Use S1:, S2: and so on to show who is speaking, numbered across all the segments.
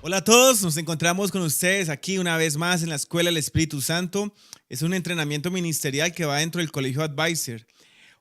S1: Hola a todos, nos encontramos con ustedes aquí una vez más en la Escuela del Espíritu Santo. Es un entrenamiento ministerial que va dentro del Colegio Advisor.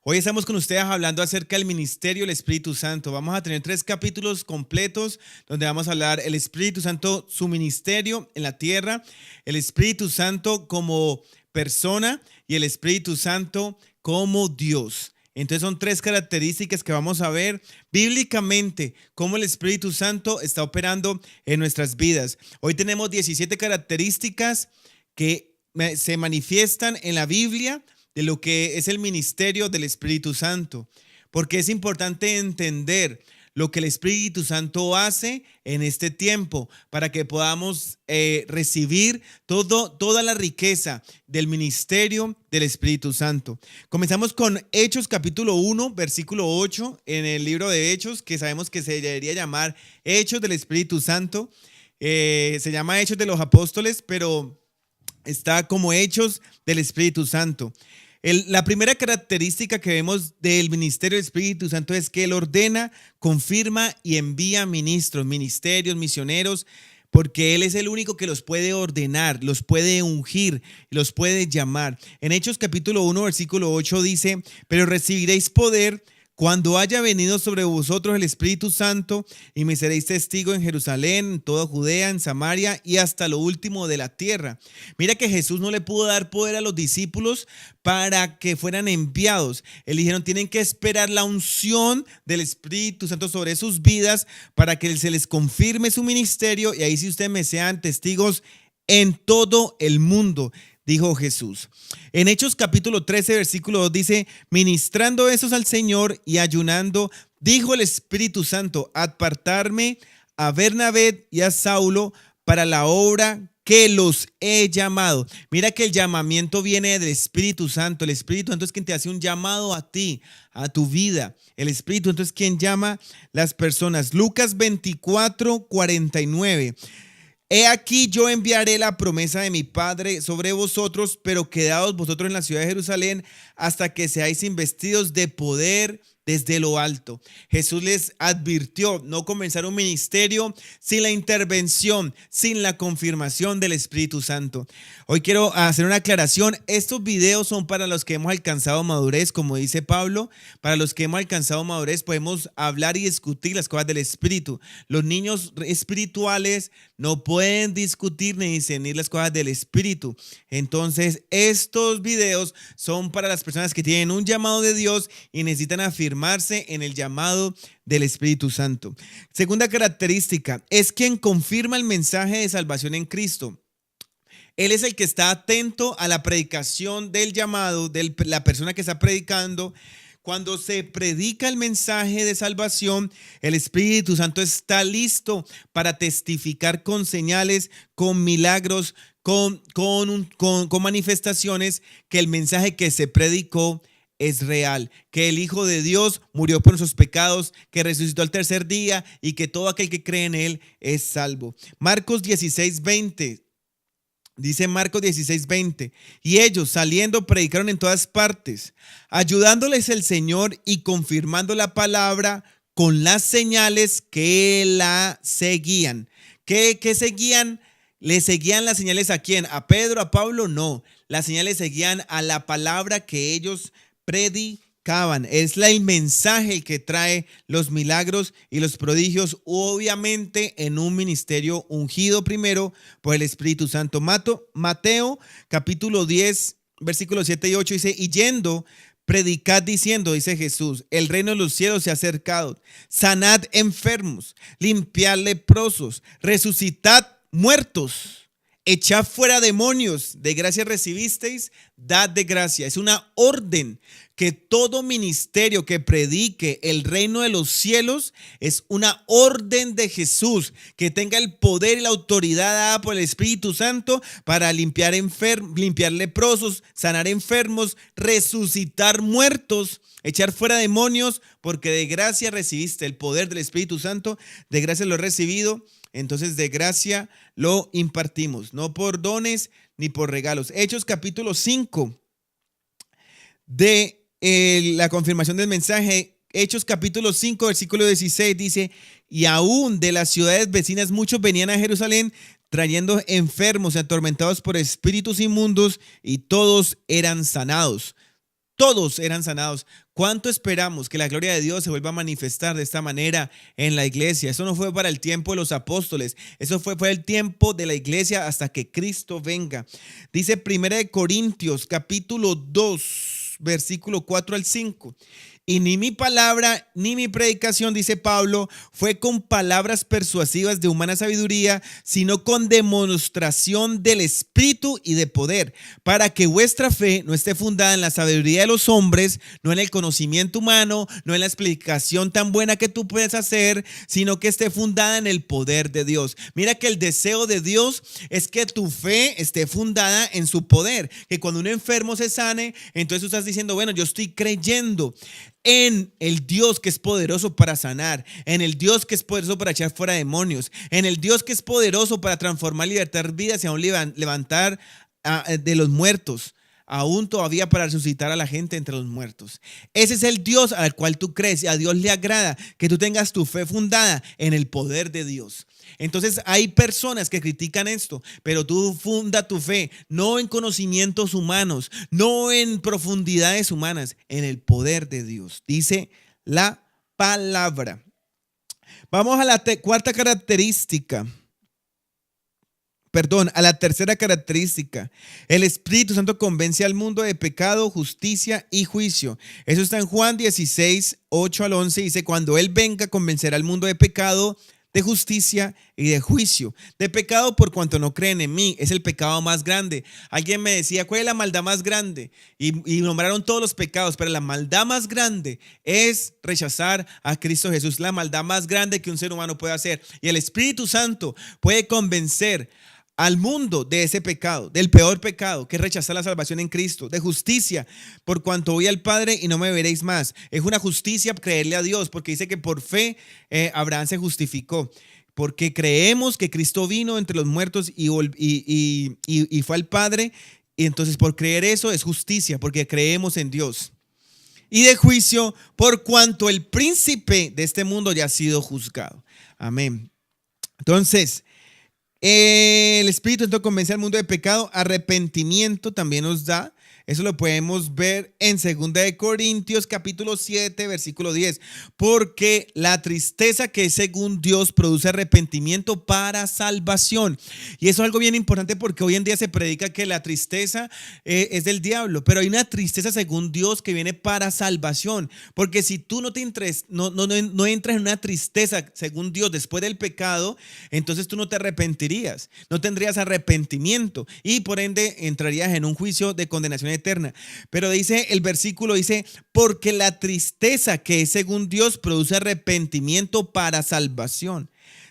S1: Hoy estamos con ustedes hablando acerca del ministerio del Espíritu Santo. Vamos a tener 3 capítulos completos donde vamos a hablar el Espíritu Santo, su ministerio en la tierra, el Espíritu Santo como persona y el Espíritu Santo como Dios. Entonces son 3 características que vamos a ver bíblicamente cómo el Espíritu Santo está operando en nuestras vidas. Hoy tenemos 17 características que se manifiestan en la Biblia de lo que es el ministerio del Espíritu Santo, porque es importante entender lo que el Espíritu Santo hace en este tiempo para que podamos recibir toda la riqueza del ministerio del Espíritu Santo. Comenzamos con Hechos capítulo 1, versículo 8 en el libro de Hechos, que sabemos que se debería llamar Hechos del Espíritu Santo. Se llama Hechos de los Apóstoles, pero está como Hechos del Espíritu Santo. La primera característica que vemos del ministerio del Espíritu Santo es que Él ordena, confirma y envía ministros, ministerios, misioneros, porque Él es el único que los puede ordenar, los puede ungir, los puede llamar. En Hechos capítulo 1, versículo 8 dice: pero recibiréis poder cuando haya venido sobre vosotros el Espíritu Santo, y me seréis testigo en Jerusalén, en toda Judea, en Samaria y hasta lo último de la tierra. Mira que Jesús no le pudo dar poder a los discípulos para que fueran enviados. Él dijeron, tienen que esperar la unción del Espíritu Santo sobre sus vidas para que se les confirme su ministerio, y ahí sí ustedes me sean testigos en todo el mundo, dijo Jesús. En Hechos capítulo 13, versículo 2 dice: ministrando esos al Señor y ayunando, dijo el Espíritu Santo: apartarme a Bernabé y a Saulo para la obra que los he llamado. Mira que el llamamiento viene del Espíritu Santo. El Espíritu Santo es quien te hace un llamado a ti, a tu vida. El Espíritu Santo es quien llama las personas. Lucas 24, 49. He aquí yo enviaré la promesa de mi Padre sobre vosotros, pero quedaos vosotros en la ciudad de Jerusalén hasta que seáis investidos de poder desde lo alto. Jesús les advirtió no comenzar un ministerio sin la intervención, sin la confirmación del Espíritu Santo. Hoy quiero hacer una aclaración. Estos videos son para los que hemos alcanzado madurez, como dice Pablo. Para los que hemos alcanzado madurez podemos hablar y discutir las cosas del Espíritu. Los niños espirituales no pueden discutir ni discernir las cosas del Espíritu. Entonces, estos videos son para las personas que tienen un llamado de Dios y necesitan afirmarse en el llamado del Espíritu Santo. Segunda característica, es quien confirma el mensaje de salvación en Cristo. Él es el que está atento a la predicación del llamado de la persona que está predicando. Cuando se predica el mensaje de salvación, el Espíritu Santo está listo para testificar con señales, con milagros, con manifestaciones que el mensaje que se predicó es real, que el Hijo de Dios murió por nuestros pecados, que resucitó al tercer día y que todo aquel que cree en Él es salvo. Marcos 16:20. Dice Marcos 16:20, y ellos saliendo predicaron en todas partes, ayudándoles el Señor y confirmando la palabra con las señales que la seguían. ¿Qué seguían? ¿Le seguían las señales a quién? ¿A Pedro, a Pablo? No, las señales seguían a la palabra que ellos predicaban. Es el mensaje que trae los milagros y los prodigios, obviamente en un ministerio ungido primero por el Espíritu Santo. Mateo capítulo 10, versículos 7 y 8 dice: y yendo, predicad diciendo, dice Jesús, el reino de los cielos se ha acercado, sanad enfermos, limpiad leprosos, resucitad muertos, echad fuera demonios, de gracia recibisteis, dad de gracia. Es una orden que todo ministerio que predique el reino de los cielos es una orden de Jesús, que tenga el poder y la autoridad dada por el Espíritu Santo para limpiar leprosos, sanar enfermos, resucitar muertos, echar fuera demonios, porque de gracia recibiste el poder del Espíritu Santo, de gracia lo he recibido. Entonces de gracia lo impartimos, no por dones ni por regalos. Hechos capítulo 5 de la confirmación del mensaje Hechos capítulo 5, versículo 16 dice, y aún de las ciudades vecinas muchos venían a Jerusalén trayendo enfermos y atormentados por espíritus inmundos y todos eran sanados. Todos eran sanados. ¿Cuánto esperamos que la gloria de Dios se vuelva a manifestar de esta manera en la iglesia? Eso no fue para el tiempo de los apóstoles. Eso fue el tiempo de la iglesia hasta que Cristo venga. Dice 1 Corintios capítulo 2, versículo 4 al 5. Y ni mi palabra ni mi predicación, dice Pablo, fue con palabras persuasivas de humana sabiduría, sino con demostración del Espíritu y de poder, para que vuestra fe no esté fundada en la sabiduría de los hombres, no en el conocimiento humano, no en la explicación tan buena que tú puedes hacer, sino que esté fundada en el poder de Dios. Mira que el deseo de Dios es que tu fe esté fundada en su poder, que cuando un enfermo se sane, entonces tú estás diciendo, bueno, yo estoy creyendo en el Dios que es poderoso para sanar, en el Dios que es poderoso para echar fuera demonios, en el Dios que es poderoso para transformar, libertar vidas y aún levantar de los muertos, aún todavía para resucitar a la gente entre los muertos. Ese es el Dios al cual tú crees y a Dios le agrada que tú tengas tu fe fundada en el poder de Dios. Entonces hay personas que critican esto, pero tú funda tu fe no en conocimientos humanos, no en profundidades humanas, en el poder de Dios. Dice la palabra. Vamos a la cuarta característica. A la tercera característica. El Espíritu Santo convence al mundo de pecado, justicia y juicio. Eso está en Juan 16, 8 al 11. Dice, cuando Él venga, convencerá al mundo de pecado, de justicia y de juicio. De pecado por cuanto no creen en mí. Es el pecado más grande. Alguien me decía, ¿cuál es la maldad más grande? Y nombraron todos los pecados, pero la maldad más grande es rechazar a Cristo Jesús. La maldad más grande que un ser humano puede hacer. Y el Espíritu Santo puede convencer al mundo de ese pecado, del peor pecado, que es rechazar la salvación en Cristo, de justicia, por cuanto voy al Padre y no me veréis más. Es una justicia creerle a Dios, porque dice que por fe Abraham se justificó, porque creemos que Cristo vino entre los muertos y fue al Padre, y entonces por creer eso es justicia, porque creemos en Dios. Y de juicio, por cuanto el príncipe de este mundo ya ha sido juzgado. Amén. Entonces, el Espíritu Santo convence al mundo de pecado, arrepentimiento también nos da. Eso lo podemos ver en 2 de Corintios capítulo 7 versículo 10. Porque la tristeza que es según Dios produce arrepentimiento para salvación. Y eso es algo bien importante porque hoy en día se predica que la tristeza es del diablo. Pero hay una tristeza según Dios que viene para salvación. Porque si tú no entras en una tristeza según Dios después del pecado, entonces tú no te arrepentirías. No tendrías arrepentimiento. Y por ende entrarías en un juicio de condenación eterna. Pero dice el versículo, dice, porque la tristeza que es según Dios produce arrepentimiento para salvación.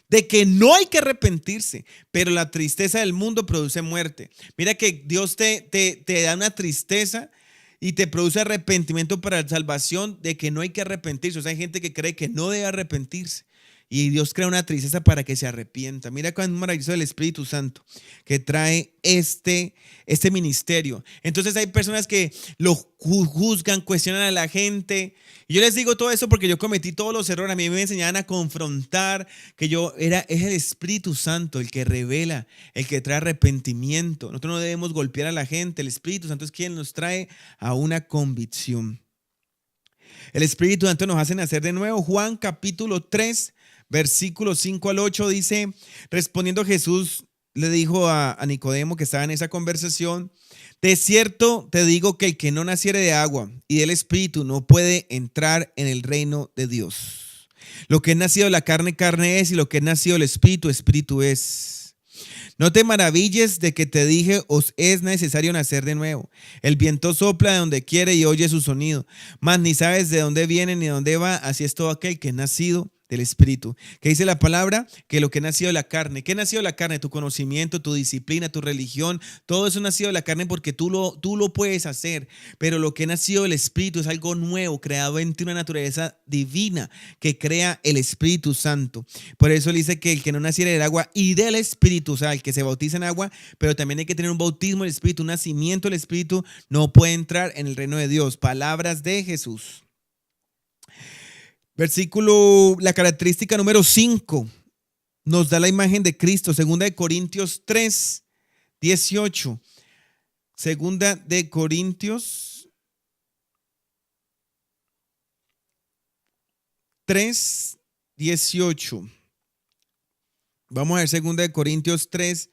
S1: De que no hay que arrepentirse, pero la tristeza del mundo produce muerte. Mira que Dios te da una tristeza y te produce arrepentimiento para salvación, de que no hay que arrepentirse. O sea, hay gente que cree que no debe arrepentirse. Y Dios crea una tristeza para que se arrepienta. Mira cuán maravilloso el Espíritu Santo que trae este ministerio. Entonces hay personas que lo juzgan, cuestionan a la gente. Y yo les digo todo eso porque yo cometí todos los errores. A mí me enseñaban a confrontar que es el Espíritu Santo el que revela, el que trae arrepentimiento. Nosotros no debemos golpear a la gente. El Espíritu Santo es quien nos trae a una convicción. El Espíritu Santo nos hace nacer de nuevo. Juan capítulo 3. Versículos 5 al 8 dice, respondiendo Jesús le dijo a Nicodemo que estaba en esa conversación, de cierto te digo que el que no naciere de agua y del Espíritu no puede entrar en el reino de Dios. Lo que es nacido de la carne, carne es, y lo que es nacido del Espíritu, Espíritu es. No te maravilles de que te dije, os es necesario nacer de nuevo. El viento sopla de donde quiere y oye su sonido, mas ni sabes de dónde viene ni de dónde va, así es todo aquel que es nacido del Espíritu. ¿Qué dice la palabra? Que lo que ha nacido de la carne. ¿Qué ha nacido de la carne? Tu conocimiento, tu disciplina, tu religión, todo eso ha nacido de la carne porque tú lo puedes hacer. Pero lo que ha nacido del Espíritu es algo nuevo, creado en ti, una naturaleza divina que crea el Espíritu Santo. Por eso él dice que el que no naciera del agua y del Espíritu, o sea, el que se bautiza en agua, pero también hay que tener un bautismo del Espíritu, un nacimiento del Espíritu, no puede entrar en el reino de Dios. Palabras de Jesús. La característica número 5 nos da la imagen de Cristo. Segunda de Corintios 3, 18. Segunda de Corintios 3, 18. Vamos a ver segunda de Corintios 3,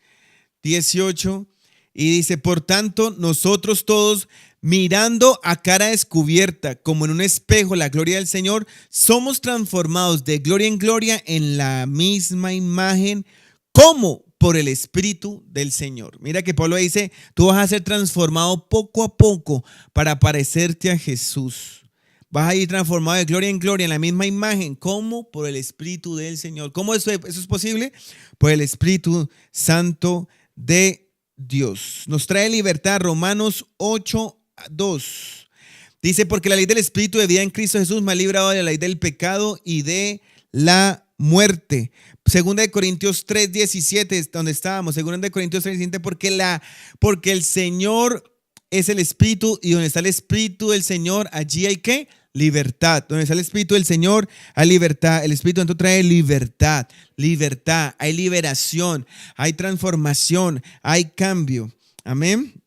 S1: 18. Y dice, por tanto, nosotros todos, mirando a cara descubierta, como en un espejo, la gloria del Señor, somos transformados de gloria en gloria en la misma imagen, como por el Espíritu del Señor. Mira que Pablo dice, tú vas a ser transformado poco a poco para parecerte a Jesús. Vas a ir transformado de gloria en gloria en la misma imagen, como por el Espíritu del Señor. ¿Cómo eso es posible? Por el Espíritu Santo de Dios. Nos trae libertad. Romanos 8, 2. Dice, porque la ley del Espíritu de vida en Cristo Jesús me ha librado de la ley del pecado y de la muerte. Segunda de Corintios 3, 17, donde estábamos. Segunda de Corintios 3, 17, porque el Señor es el Espíritu, y donde está el Espíritu del Señor, allí hay ¿qué? Libertad. Donde está el Espíritu del Señor, hay libertad. El Espíritu Santo trae libertad, hay liberación, hay transformación, hay cambio. Amén.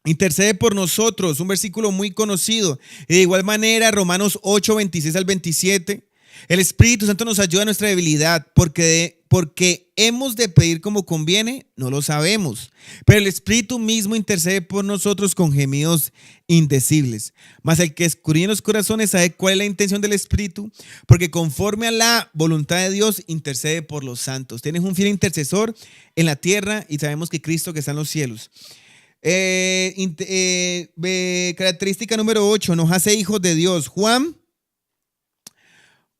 S1: Intercede por nosotros, un versículo muy conocido. Y de igual manera, Romanos 8, 26 al 27. El Espíritu Santo nos ayuda a nuestra debilidad, porque hemos de pedir como conviene, no lo sabemos. Pero el Espíritu mismo intercede por nosotros con gemidos indecibles. Mas el que escudriña los corazones sabe cuál es la intención del Espíritu, porque conforme a la voluntad de Dios intercede por los santos. Tienes un fiel intercesor en la tierra y sabemos que Cristo que está en los cielos. Característica número 8, nos hace hijos de Dios. Juan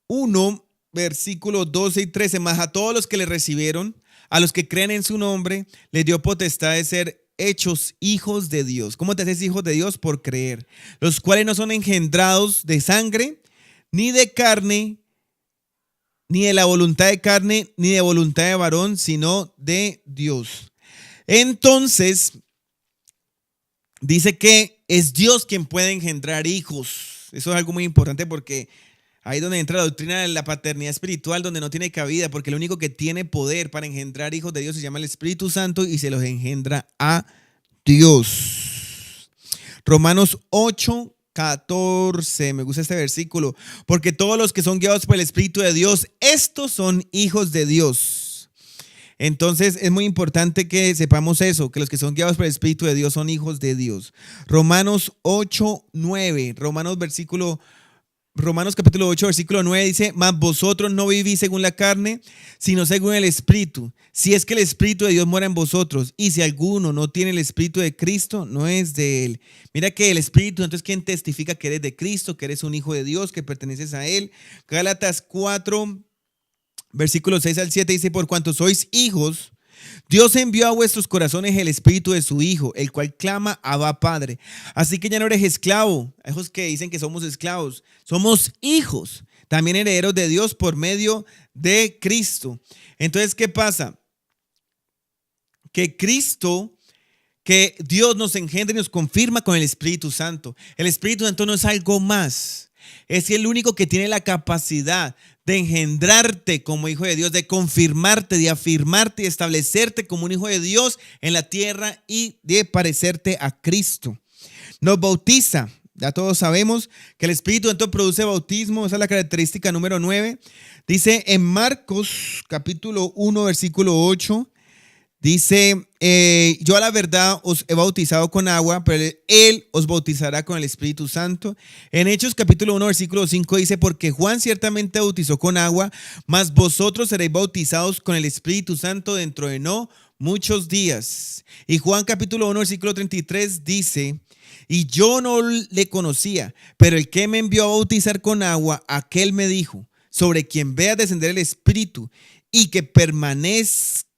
S1: 1, versículos 12 y 13, más a todos los que le recibieron, a los que creen en su nombre, les dio potestad de ser hechos hijos de Dios. ¿Cómo te haces hijos de Dios? Por creer. Los cuales no son engendrados de sangre, ni de carne, ni de la voluntad de carne, ni de voluntad de varón, sino de Dios. Entonces, dice que es Dios quien puede engendrar hijos. Eso es algo muy importante porque ahí es donde entra la doctrina de la paternidad espiritual, donde no tiene cabida, porque el único que tiene poder para engendrar hijos de Dios se llama el Espíritu Santo y se los engendra a Dios. Romanos 8, 14, me gusta este versículo, porque todos los que son guiados por el Espíritu de Dios, estos son hijos de Dios. Entonces es muy importante que sepamos eso, que los que son guiados por el Espíritu de Dios son hijos de Dios. Romanos 8, 9, Romanos capítulo 8, versículo 9 dice, mas vosotros no vivís según la carne, sino según el Espíritu, si es que el Espíritu de Dios mora en vosotros, y si alguno no tiene el Espíritu de Cristo, no es de él. Mira que el Espíritu, entonces, ¿quién testifica que eres de Cristo, que eres un hijo de Dios, que perteneces a él? Gálatas 4, versículos 6 al 7 dice, por cuanto sois hijos, Dios envió a vuestros corazones el Espíritu de su Hijo, el cual clama, Abba, Padre. Así que ya no eres esclavo. Esos que dicen que somos esclavos, somos hijos, también herederos de Dios por medio de Cristo. Entonces, ¿qué pasa? Que Dios nos engendra y nos confirma con el Espíritu Santo. El Espíritu Santo no es algo más. Es el único que tiene la capacidad de engendrarte como hijo de Dios, de confirmarte, de afirmarte y establecerte como un hijo de Dios en la tierra y de parecerte a Cristo. Nos bautiza. Ya todos sabemos que el Espíritu Santo produce bautismo. Esa es la característica número 9. Dice en Marcos capítulo 1 versículo 8. Dice, yo a la verdad os he bautizado con agua, pero Él os bautizará con el Espíritu Santo. En Hechos capítulo 1 versículo 5 dice, porque Juan ciertamente bautizó con agua, mas vosotros seréis bautizados con el Espíritu Santo dentro de no muchos días. Y Juan capítulo 1 versículo 33 dice, y yo no le conocía, pero el que me envió a bautizar con agua, aquel me dijo, sobre quien vea descender el Espíritu y que permanezca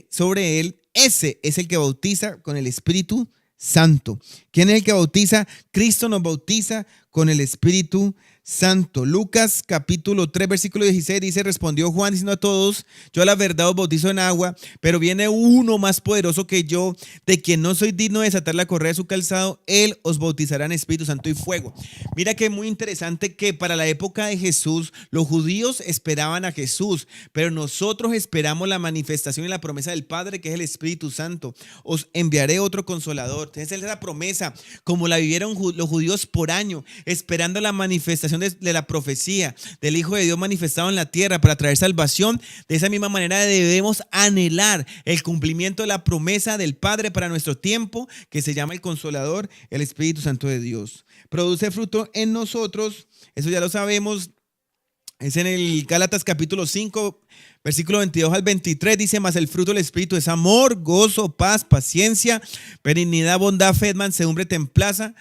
S1: sobre él, ese es el que bautiza con el Espíritu Santo. ¿Quién es el que bautiza? Cristo nos bautiza con el Espíritu Santo. Lucas capítulo 3 versículo 16 dice: respondió Juan diciendo a todos: yo a la verdad os bautizo en agua, pero viene uno más poderoso que yo, de quien no soy digno de desatar la correa de su calzado. Él os bautizará en Espíritu Santo y fuego. Mira que es muy interesante que para la época de Jesús los judíos esperaban a Jesús, pero nosotros esperamos la manifestación y la promesa del Padre, que es el Espíritu Santo. Os enviaré otro consolador. Esa es la promesa, como la vivieron los judíos por año, esperando la manifestación de la profecía del Hijo de Dios manifestado en la tierra para traer salvación. De esa misma manera debemos anhelar el cumplimiento de la promesa del Padre para nuestro tiempo, que se llama el Consolador, el Espíritu Santo de Dios. Produce fruto en nosotros, eso ya lo sabemos. Es en el Gálatas capítulo 5, versículo 22 al 23, dice: mas el fruto del Espíritu es amor, gozo, paz, paciencia, benignidad, bondad, fe, mansedumbre, templanza,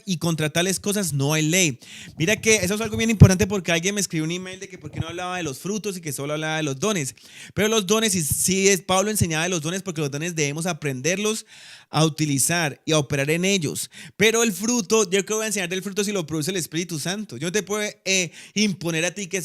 S1: y contra tales cosas no hay ley. Mira que eso es algo bien importante, porque alguien me escribió un email de que por qué no hablaba de los frutos y que solo hablaba de los dones. Pero los dones, sí, Pablo enseñaba de los dones, porque los dones debemos aprenderlos a utilizar y a operar en ellos. Pero el fruto, yo que voy a enseñar del fruto si lo produce el Espíritu Santo. Yo no te puedo imponer a ti que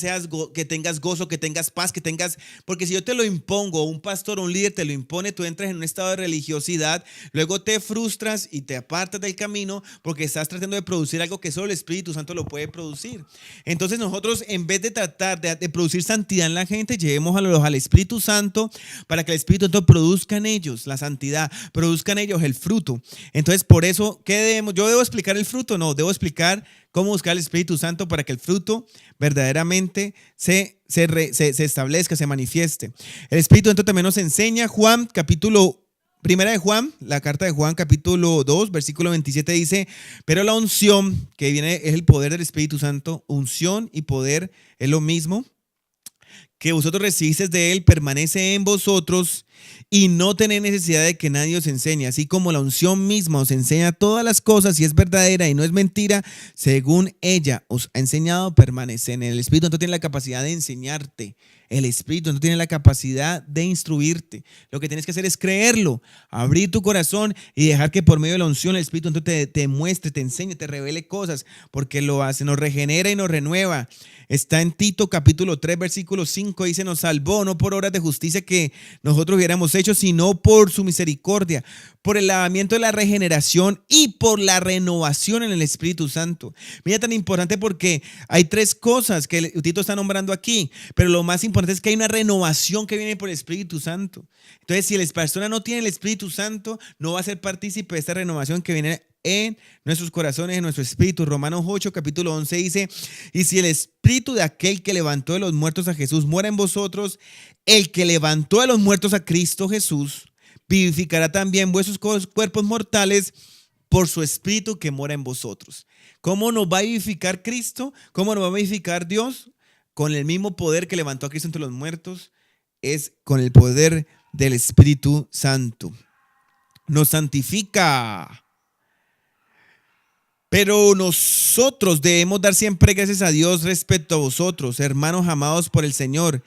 S1: tengas gozo, que tengas paz, que tengas, porque si yo te lo impongo, un pastor o un líder te lo impone, tú entras en un estado de religiosidad, luego te frustras y te apartas del camino porque estás tratando de producir algo que solo el Espíritu Santo lo puede producir. Entonces nosotros, en vez de tratar de producir santidad en la gente, llevémoslos al Espíritu Santo para que el Espíritu Santo produzca en ellos la santidad, produzca en ellos el fruto. Entonces, por eso, ¿qué debemos? ¿Yo debo explicar el fruto? No, debo explicar cómo buscar el Espíritu Santo para que el fruto verdaderamente se establezca, se manifieste. El Espíritu Santo también nos enseña. Primera de Juan, la carta de Juan capítulo 2, versículo 27 dice: pero la unción que viene es el poder del Espíritu Santo. Unción y poder es lo mismo. Que vosotros recibisteis de él permanece en vosotros, y no tenéis necesidad de que nadie os enseñe. Así como la unción misma os enseña todas las cosas y es verdadera y no es mentira, según ella os ha enseñado, permanece en él. El Espíritu Santo tiene la capacidad de enseñarte. El Espíritu Santo tiene la capacidad de instruirte. Lo que tienes que hacer es creerlo, abrir tu corazón y dejar que por medio de la unción el Espíritu Santo te muestre, te enseñe, te revele cosas, porque lo hace, nos regenera y nos renueva. Está en Tito capítulo 3 versículo 5, dice: nos salvó no por obras de justicia que nosotros hubiéramos hecho, sino por su misericordia, por el lavamiento de la regeneración y por la renovación en el Espíritu Santo. Mira, tan importante, porque hay tres cosas que Tito está nombrando aquí, pero lo más importante es que hay una renovación que viene por el Espíritu Santo. Entonces, si la persona no tiene el Espíritu Santo, no va a ser partícipe de esta renovación que viene en nuestros corazones, en nuestro espíritu. Romanos 8, capítulo 11 dice: y si el espíritu de aquel que levantó de los muertos a Jesús mora en vosotros, el que levantó de los muertos a Cristo Jesús vivificará también vuestros cuerpos mortales por su espíritu que mora en vosotros. ¿Cómo nos va a vivificar Cristo? ¿Cómo nos va a vivificar Dios? Con el mismo poder que levantó a Cristo entre los muertos, es con el poder del Espíritu Santo. Nos santifica. Pero nosotros debemos dar siempre gracias a Dios respecto a vosotros, hermanos amados por el Señor,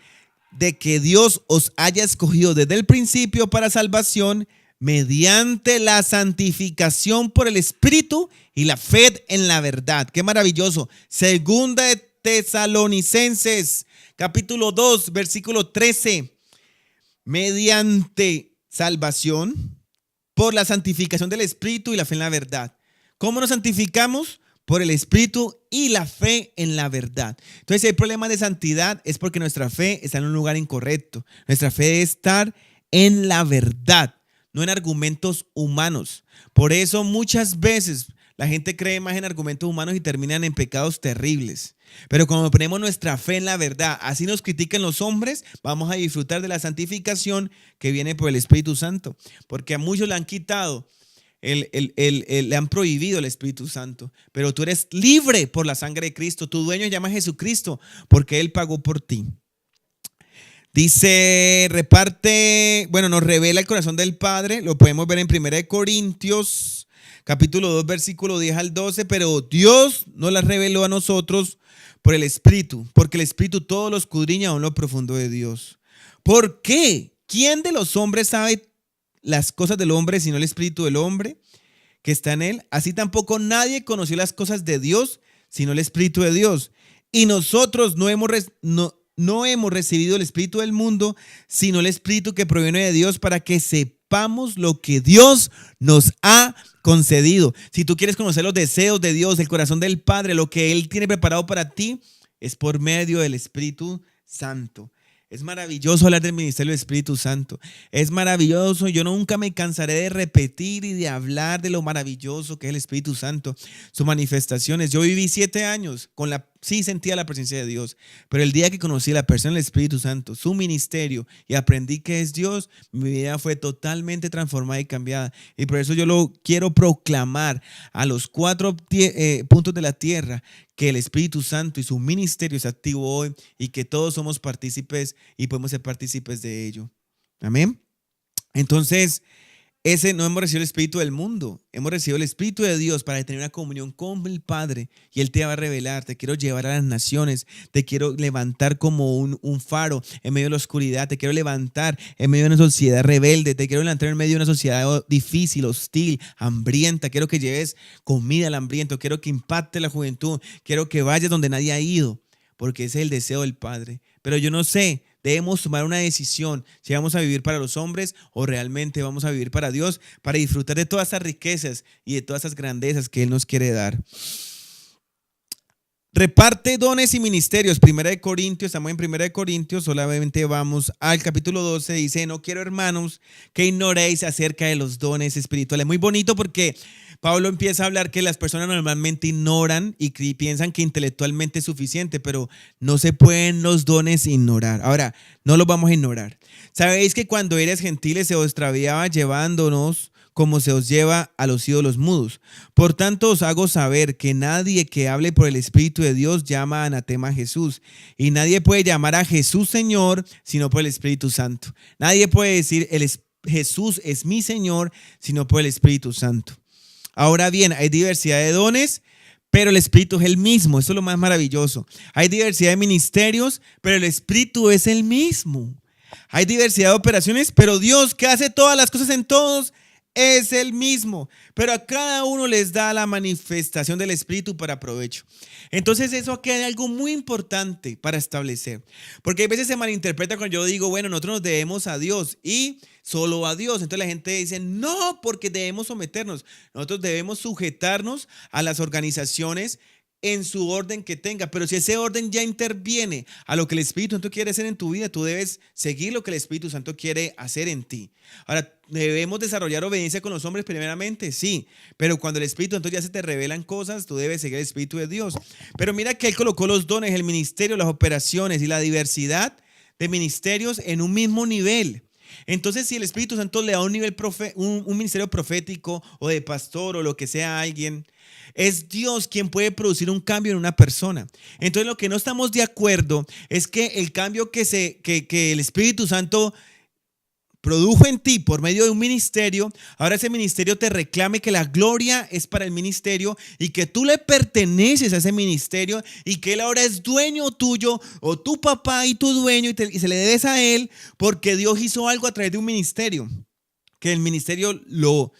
S1: de que Dios os haya escogido desde el principio para salvación mediante la santificación por el Espíritu y la fe en la verdad. ¡Qué maravilloso! Segunda de Tesalonicenses, capítulo 2, versículo 13. Mediante salvación por la santificación del Espíritu y la fe en la verdad. ¿Cómo nos santificamos? Por el Espíritu y la fe en la verdad. Entonces, si hay problemas de santidad, es porque nuestra fe está en un lugar incorrecto. Nuestra fe debe estar en la verdad, no en argumentos humanos. Por eso muchas veces la gente cree más en argumentos humanos y terminan en pecados terribles. Pero cuando ponemos nuestra fe en la verdad, así nos critiquen los hombres, vamos a disfrutar de la santificación que viene por el Espíritu Santo. Porque a muchos le han quitado, le han prohibido el Espíritu Santo. Pero tú eres libre por la sangre de Cristo. Tu dueño se llama Jesucristo porque Él pagó por ti. Dice, nos revela el corazón del Padre. Lo podemos ver en 1 Corintios, capítulo 2, versículo 10 al 12. Pero Dios nos la reveló a nosotros por el Espíritu, porque el Espíritu todo lo escudriña aún lo profundo de Dios. ¿Por qué? ¿Quién de los hombres sabe las cosas del hombre sino el Espíritu del hombre? que está en él, así tampoco nadie conoció las cosas de Dios, sino el Espíritu de Dios. Y nosotros no hemos recibido el Espíritu del mundo, sino el Espíritu que proviene de Dios, para que sepamos lo que Dios nos ha concedido. Si tú quieres conocer los deseos de Dios, el corazón del Padre, lo que Él tiene preparado para ti, es por medio del Espíritu Santo. Es maravilloso hablar del ministerio del Espíritu Santo. Es maravilloso. Yo nunca me cansaré de repetir y de hablar de lo maravilloso que es el Espíritu Santo, sus manifestaciones. Yo viví 7 años sí sentía la presencia de Dios, pero el día que conocí a la persona del Espíritu Santo, su ministerio, y aprendí que es Dios, mi vida fue totalmente transformada y cambiada. Y por eso yo lo quiero proclamar a los 4 puntos de la tierra, que el Espíritu Santo y su ministerio se activó hoy y que todos somos partícipes y podemos ser partícipes de ello. Amén. Entonces, no hemos recibido el Espíritu del mundo, hemos recibido el Espíritu de Dios para tener una comunión con el Padre, y Él te va a revelar. Te quiero llevar a las naciones, te quiero levantar como un faro en medio de la oscuridad, te quiero levantar en medio de una sociedad rebelde, te quiero levantar en medio de una sociedad difícil, hostil, hambrienta. Quiero que lleves comida al hambriento, quiero que impacte la juventud, quiero que vayas donde nadie ha ido, porque ese es el deseo del Padre. Pero yo no sé, debemos tomar una decisión si vamos a vivir para los hombres o realmente vamos a vivir para Dios, para disfrutar de todas esas riquezas y de todas esas grandezas que Él nos quiere dar. Reparte dones y ministerios. Primera de Corintios, estamos en Primera de Corintios, solamente vamos al capítulo 12. Dice: no quiero, hermanos, que ignoréis acerca de los dones espirituales. Muy bonito, porque Pablo empieza a hablar que las personas normalmente ignoran y piensan que intelectualmente es suficiente, pero no se pueden los dones ignorar. Ahora, no los vamos a ignorar. ¿Sabéis que cuando eres gentiles se os extraviaba llevándonos como se os lleva a los ídolos mudos? Por tanto os hago saber que nadie que hable por el Espíritu de Dios llama anatema a Jesús, y nadie puede llamar a Jesús Señor sino por el Espíritu Santo. Nadie puede decir Jesús es mi Señor sino por el Espíritu Santo. Ahora bien, hay diversidad de dones, pero el Espíritu es el mismo. Eso es lo más maravilloso. Hay diversidad de ministerios, pero el Espíritu es el mismo. Hay diversidad de operaciones, pero Dios, que hace todas las cosas en todos, es el mismo, pero a cada uno les da la manifestación del Espíritu para provecho. Entonces, eso aquí hay algo muy importante para establecer, porque a veces se malinterpreta cuando yo digo, bueno, nosotros nos debemos a Dios y solo a Dios. Entonces la gente dice, no, porque debemos someternos. Nosotros debemos sujetarnos a las organizaciones en su orden que tenga, pero si ese orden ya interviene a lo que el Espíritu Santo quiere hacer en tu vida, tú debes seguir lo que el Espíritu Santo quiere hacer en ti. Ahora, ¿debemos desarrollar obediencia con los hombres primeramente? Sí, pero cuando el Espíritu Santo ya se te revelan cosas, tú debes seguir el Espíritu de Dios. Pero mira que Él colocó los dones, el ministerio, las operaciones y la diversidad de ministerios en un mismo nivel. Entonces, si el Espíritu Santo le da un nivel un ministerio profético o de pastor o lo que sea a alguien, es Dios quien puede producir un cambio en una persona. Entonces, lo que no estamos de acuerdo es que el cambio que el Espíritu Santo produjo en ti por medio de un ministerio, ahora ese ministerio te reclame que la gloria es para el ministerio y que tú le perteneces a ese ministerio y que Él ahora es dueño tuyo, o tu papá y tu dueño, y se le debes a Él porque Dios hizo algo a través de un ministerio, que el ministerio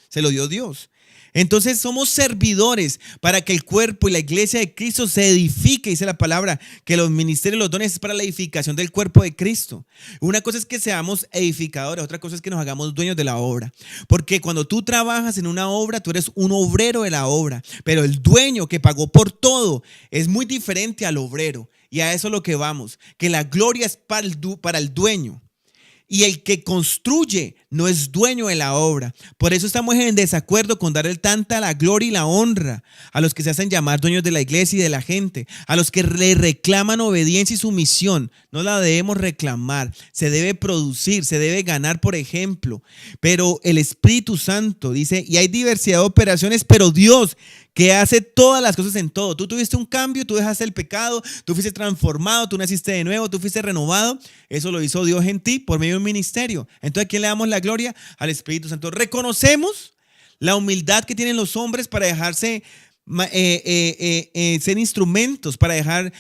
S1: se lo dio Dios. Entonces somos servidores para que el cuerpo y la iglesia de Cristo se edifique. Dice la palabra que los ministerios, los dones es para la edificación del cuerpo de Cristo. Una cosa es que seamos edificadores, otra cosa es que nos hagamos dueños de la obra. Porque cuando tú trabajas en una obra, tú eres un obrero de la obra. Pero el dueño que pagó por todo es muy diferente al obrero. Y a eso es lo que vamos, que la gloria es para el dueño. Y el que construye no es dueño de la obra. Por eso estamos en desacuerdo con darle tanta la gloria y la honra a los que se hacen llamar dueños de la iglesia y de la gente, a los que le reclaman obediencia y sumisión. No la debemos reclamar, se debe producir, se debe ganar por ejemplo. Pero el Espíritu Santo dice, y hay diversidad de operaciones, pero Dios que hace todas las cosas en todo. Tú tuviste un cambio, tú dejaste el pecado, tú fuiste transformado, tú naciste de nuevo, tú fuiste renovado. Eso lo hizo Dios en ti por medio de un ministerio. Entonces, ¿a quién le damos la gloria? Al Espíritu Santo. Reconocemos la humildad que tienen los hombres para dejarse ser instrumentos para dejar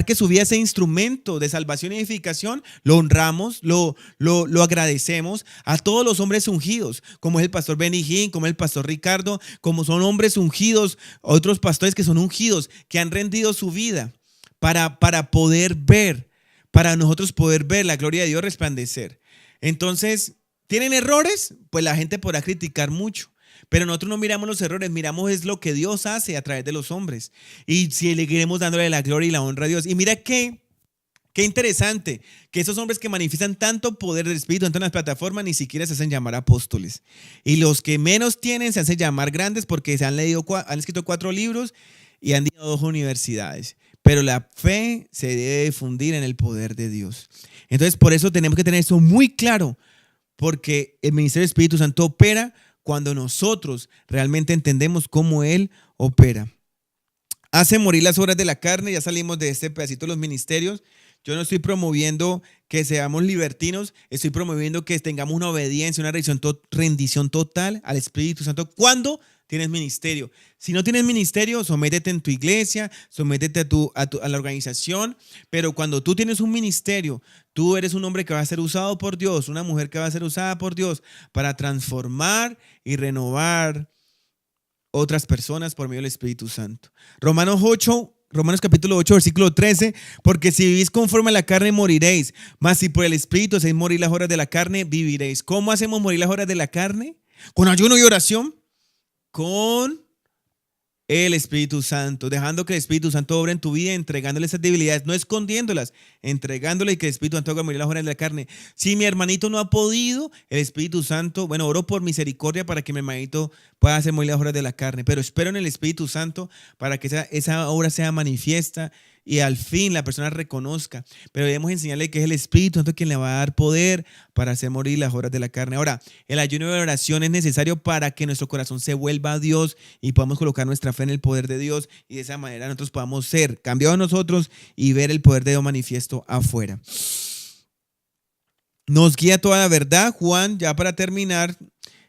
S1: que su vida sea instrumento de salvación y edificación, lo honramos, lo agradecemos a todos los hombres ungidos, como es el pastor Benny Hinn, como es el pastor Ricardo, como son hombres ungidos, otros pastores que son ungidos, que han rendido su vida para poder ver, para nosotros poder ver la gloria de Dios resplandecer. Entonces, ¿tienen errores? Pues la gente podrá criticar mucho. Pero nosotros no miramos los errores, miramos es lo que Dios hace a través de los hombres. Y si le queremos dándole la gloria y la honra a Dios. Y mira qué interesante que esos hombres que manifiestan tanto poder del Espíritu Santo en las plataformas ni siquiera se hacen llamar apóstoles. Y los que menos tienen se hacen llamar grandes porque han escrito 4 libros y han ido a 2 universidades. Pero la fe se debe difundir en el poder de Dios. Entonces, por eso tenemos que tener eso muy claro, porque el ministerio del Espíritu Santo opera cuando nosotros realmente entendemos cómo Él opera. Hace morir las obras de la carne. Ya salimos de este pedacito de los ministerios. Yo no estoy promoviendo que seamos libertinos, estoy promoviendo que tengamos una obediencia, una rendición total al Espíritu Santo cuando tienes ministerio. Si no tienes ministerio, sométete en tu iglesia, sométete a la organización, pero cuando tú tienes un ministerio, tú eres un hombre que va a ser usado por Dios, una mujer que va a ser usada por Dios para transformar y renovar otras personas por medio del Espíritu Santo. Romanos capítulo 8, versículo 13, porque si vivís conforme a la carne moriréis, mas si por el Espíritu hacéis morir las obras de la carne, viviréis. ¿Cómo hacemos morir las obras de la carne? Con ayuno y oración. Con el Espíritu Santo, dejando que el Espíritu Santo obre en tu vida, entregándole esas debilidades, no escondiéndolas, entregándole y que el Espíritu Santo haga morir las obras de la carne. Si mi hermanito no ha podido, el Espíritu Santo, oro por misericordia para que mi hermanito pueda hacer morir las obras de la carne, pero espero en el Espíritu Santo para que esa obra sea manifiesta y al fin la persona reconozca. Pero debemos enseñarle que es el Espíritu Santo quien le va a dar poder para hacer morir las obras de la carne. Ahora, el ayuno y la oración es necesario para que nuestro corazón se vuelva a Dios y podamos colocar nuestra fe en el poder de Dios y de esa manera nosotros podamos ser cambiados nosotros y ver el poder de Dios manifiesto afuera. Nos guía toda la verdad. Juan, ya para terminar,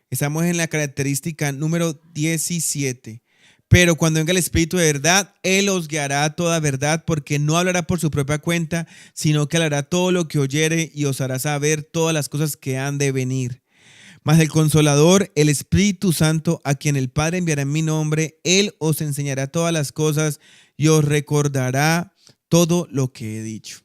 S1: estamos en la característica número 17. Pero cuando venga el Espíritu de verdad, Él os guiará a toda verdad, porque no hablará por su propia cuenta, sino que hablará todo lo que oyere y os hará saber todas las cosas que han de venir. Mas el Consolador, el Espíritu Santo, a quien el Padre enviará en mi nombre, Él os enseñará todas las cosas y os recordará todo lo que he dicho.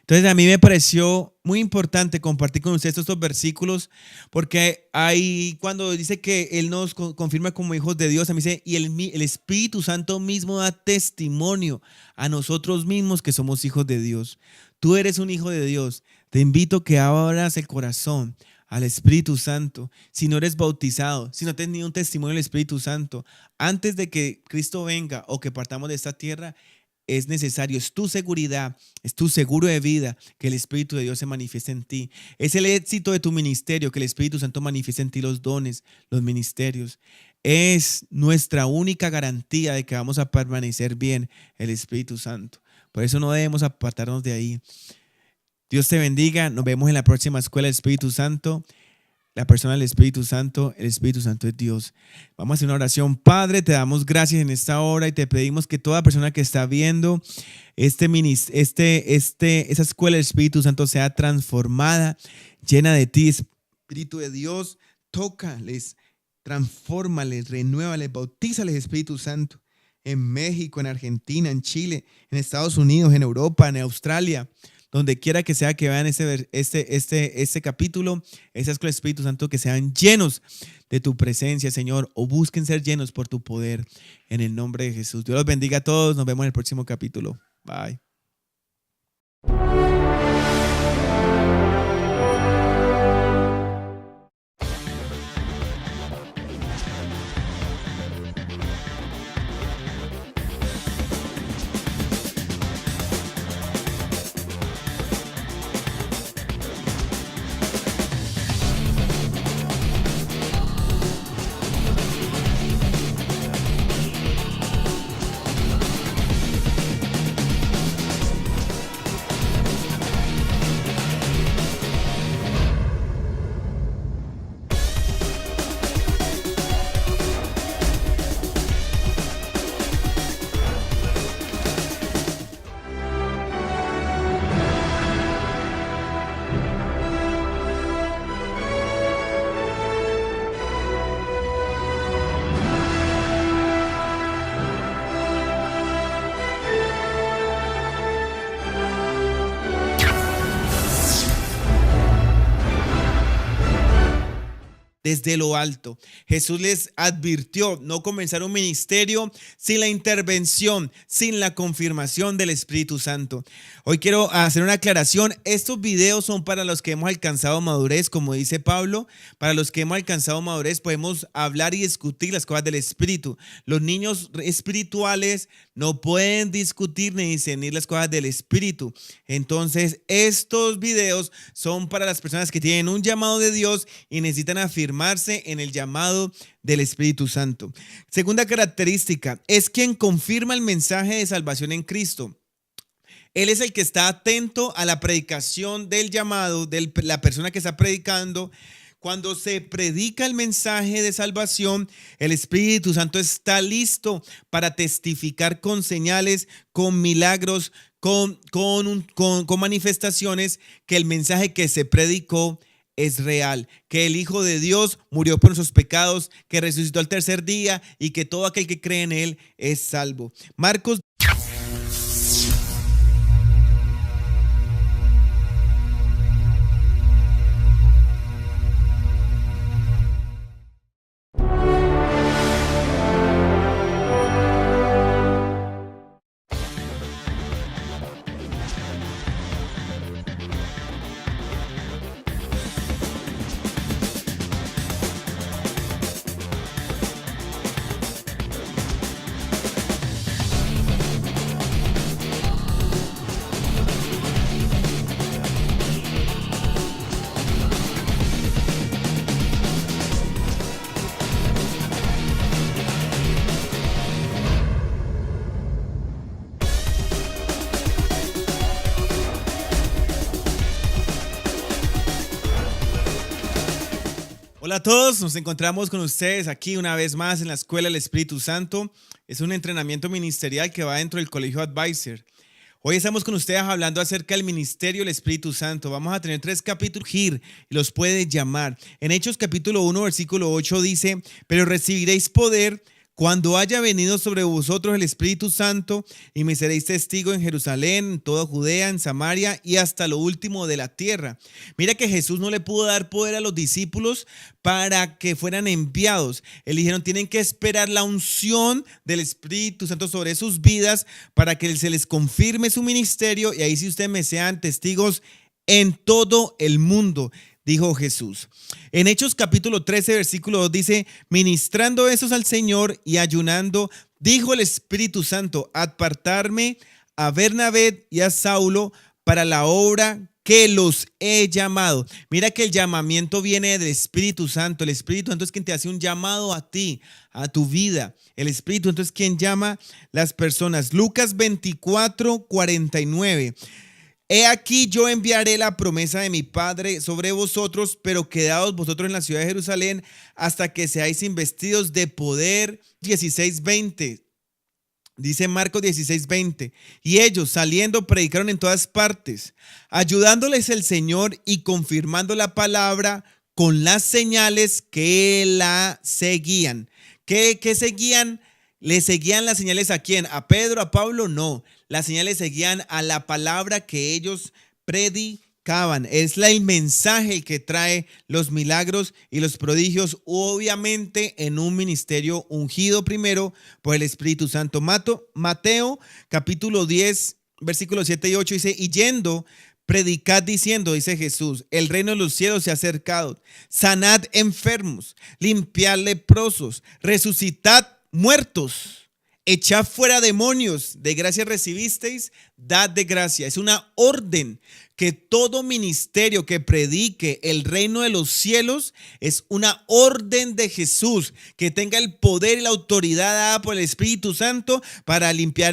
S1: Entonces a mí me pareció muy importante compartir con ustedes estos versículos porque ahí cuando dice que Él nos confirma como hijos de Dios, a mí dice, y el Espíritu Santo mismo da testimonio a nosotros mismos que somos hijos de Dios. Tú eres un hijo de Dios. Te invito a que abras el corazón al Espíritu Santo. Si no eres bautizado, si no tienes ni un testimonio del Espíritu Santo, antes de que Cristo venga o que partamos de esta tierra, es necesario, es tu seguridad, es tu seguro de vida que el Espíritu de Dios se manifieste en ti. Es el éxito de tu ministerio, que el Espíritu Santo manifieste en ti los dones, los ministerios. Es nuestra única garantía de que vamos a permanecer bien el Espíritu Santo. Por eso no debemos apartarnos de ahí. Dios te bendiga. Nos vemos en la próxima escuela del Espíritu Santo. La persona del Espíritu Santo, el Espíritu Santo es Dios. Vamos a hacer una oración. Padre, te damos gracias en esta hora y te pedimos que toda persona que está viendo esa escuela del Espíritu Santo sea transformada, llena de ti, Espíritu de Dios. Tócales, transfórmales, renuévales, bautízales, Espíritu Santo, en México, en Argentina, en Chile, en Estados Unidos, en Europa, en Australia. Donde quiera que sea que vean este capítulo, esa escuela del Espíritu Santo, que sean llenos de tu presencia, Señor, o busquen ser llenos por tu poder, en el nombre de Jesús. Dios los bendiga a todos. Nos vemos en el próximo capítulo. Bye. desde lo alto. Jesús les advirtió no comenzar un ministerio sin la intervención, sin la confirmación del Espíritu Santo. Hoy quiero hacer una aclaración. Estos videos son para los que hemos alcanzado madurez, como dice Pablo. Para los que hemos alcanzado madurez podemos hablar y discutir las cosas del Espíritu. Los niños espirituales no pueden discutir ni discernir las cosas del Espíritu. Entonces, estos videos son para las personas que tienen un llamado de Dios y necesitan afirmarse en el llamado del Espíritu Santo. Segunda característica, es quien confirma el mensaje de salvación en Cristo. Él es el que está atento a la predicación del llamado, de la persona que está predicando. Cuando se predica el mensaje de salvación, el Espíritu Santo está listo para testificar con señales, con milagros, con manifestaciones que el mensaje que se predicó es real, que el Hijo de Dios murió por nuestros pecados, que resucitó al tercer día y que todo aquel que cree en Él es salvo. Marcos. Hola a todos, nos encontramos con ustedes aquí una vez más en la Escuela del Espíritu Santo. Es un entrenamiento ministerial que va dentro del Colegio Advisor. Hoy estamos con ustedes hablando acerca del ministerio del Espíritu Santo. Vamos a tener 3 capítulos y los puede llamar. En Hechos capítulo 1, versículo 8 dice: pero recibiréis poder cuando haya venido sobre vosotros el Espíritu Santo, y me seréis testigo en Jerusalén, en toda Judea, en Samaria y hasta lo último de la tierra. Mira que Jesús no le pudo dar poder a los discípulos para que fueran enviados. Él dijeron, tienen que esperar la unción del Espíritu Santo sobre sus vidas para que se les confirme su ministerio, y ahí sí ustedes me sean testigos en todo el mundo, dijo Jesús. En Hechos capítulo 13, versículo 2 dice: ministrando esos al Señor y ayunando, dijo el Espíritu Santo: apartarme a Bernabé y a Saulo para la obra que los he llamado. Mira que el llamamiento viene del Espíritu Santo. El Espíritu Santo es quien te hace un llamado a ti, a tu vida. El Espíritu Santo es quien llama las personas. Lucas 24, 49. He aquí yo enviaré la promesa de mi Padre sobre vosotros, pero quedaos vosotros en la ciudad de Jerusalén hasta que seáis investidos de poder. 16:20. Dice Marcos 16:20. Y ellos saliendo predicaron en todas partes, ayudándoles el Señor y confirmando la palabra con las señales que la seguían. ¿Qué seguían? ¿Le seguían las señales a quién? ¿A Pedro, a Pablo? No. Las señales seguían a la palabra que ellos predicaban. Es el mensaje el que trae los milagros y los prodigios, obviamente en un ministerio ungido primero por el Espíritu Santo. Mateo capítulo 10, versículos 7 y 8 dice: y yendo, predicad diciendo, dice Jesús, el reino de los cielos se ha acercado. Sanad enfermos, limpiad leprosos, resucitad muertos, echad fuera demonios, de gracia recibisteis, dad de gracia. Es una orden que todo ministerio que predique el reino de los cielos es una orden de Jesús, que tenga el poder y la autoridad dada por el Espíritu Santo para limpiar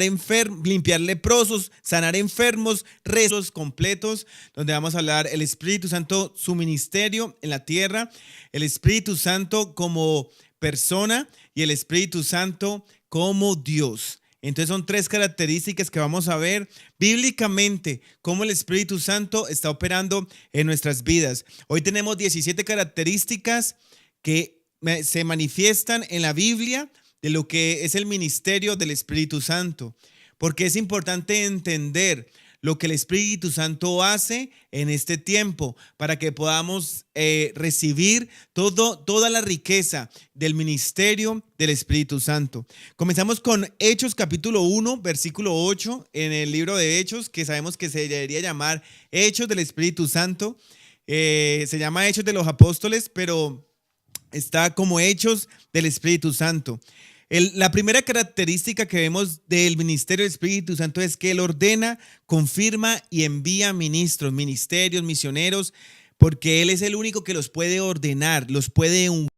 S1: leprosos, sanar enfermos, rezos completos, donde vamos a hablar el Espíritu Santo, su ministerio en la tierra, el Espíritu Santo como persona y el Espíritu Santo como Dios. Entonces son 3 características que vamos a ver bíblicamente cómo el Espíritu Santo está operando en nuestras vidas. Hoy tenemos 17 características que se manifiestan en la Biblia de lo que es el ministerio del Espíritu Santo, porque es importante entender lo que el Espíritu Santo hace en este tiempo, para que podamos recibir toda la riqueza del ministerio del Espíritu Santo. Comenzamos con Hechos capítulo 1, versículo 8, en el libro de Hechos, que sabemos que se debería llamar Hechos del Espíritu Santo. Se llama Hechos de los Apóstoles, pero está como Hechos del Espíritu Santo. La primera característica que vemos del ministerio del Espíritu Santo es que Él ordena, confirma y envía ministros, ministerios, misioneros, porque Él es el único que los puede ordenar, los puede ungir.